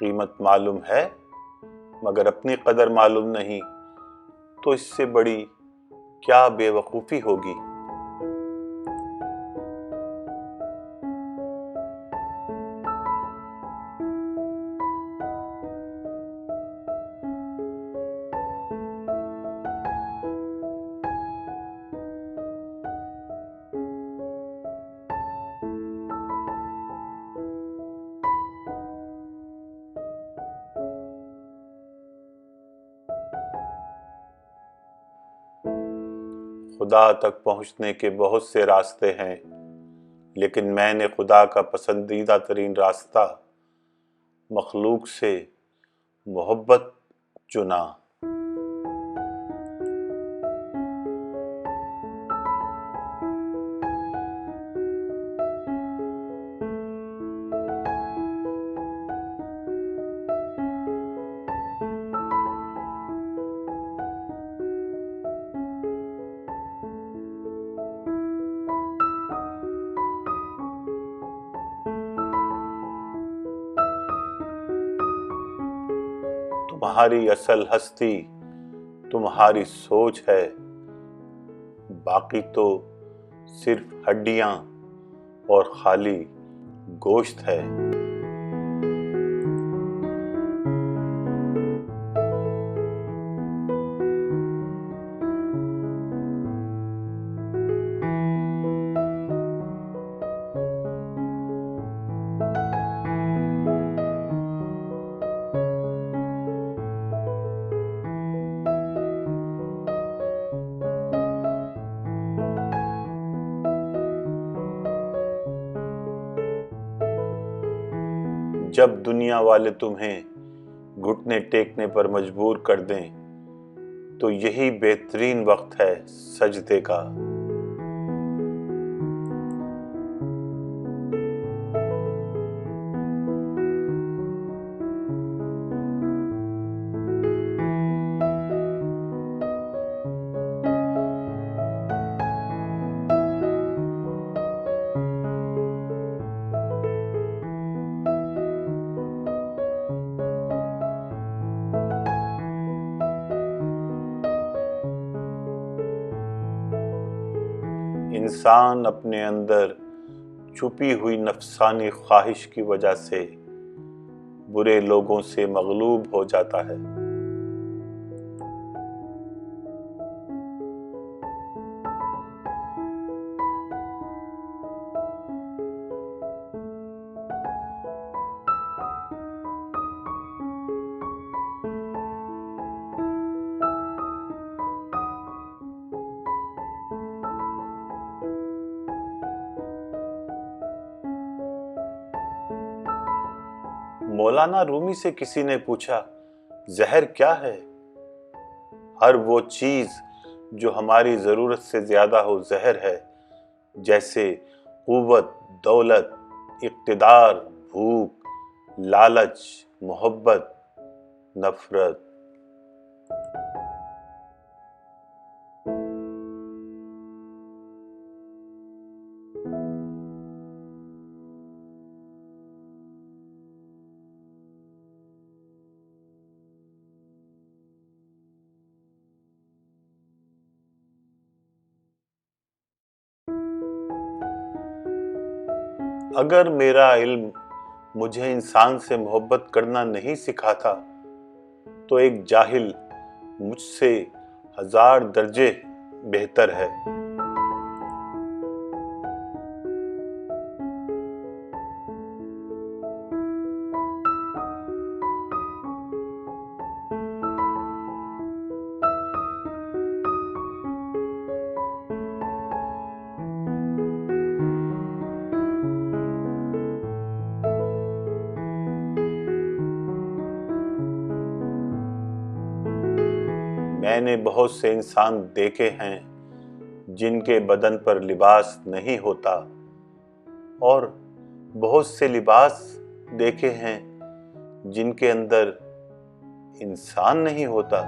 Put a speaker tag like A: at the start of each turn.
A: قیمت معلوم ہے مگر اپنی قدر معلوم نہیں، تو اس سے بڑی کیا بے وقوفی ہوگی۔ خدا تک پہنچنے کے بہت سے راستے ہیں، لیکن میں نے خدا کا پسندیدہ ترین راستہ مخلوق سے محبت چنا۔ تمہاری اصل ہستی تمہاری سوچ ہے، باقی تو صرف ہڈیاں اور خالی گوشت ہے۔ جب دنیا والے تمہیں گھٹنے ٹیکنے پر مجبور کر دیں تو یہی بہترین وقت ہے سجدے کا۔ انسان اپنے اندر چھپی ہوئی نفسانی خواہش کی وجہ سے برے لوگوں سے مغلوب ہو جاتا ہے۔ مولانا رومی سے کسی نے پوچھا، زہر کیا ہے؟ ہر وہ چیز جو ہماری ضرورت سے زیادہ ہو زہر ہے، جیسے قوت، دولت، اقتدار، بھوک، لالچ، محبت، نفرت۔ اگر میرا علم مجھے انسان سے محبت کرنا نہیں سکھاتا تو ایک جاہل مجھ سے 1000 درجے بہتر ہے۔ میں نے بہت سے انسان دیکھے ہیں جن کے بدن پر لباس نہیں ہوتا، اور بہت سے لباس دیکھے ہیں جن کے اندر انسان نہیں ہوتا۔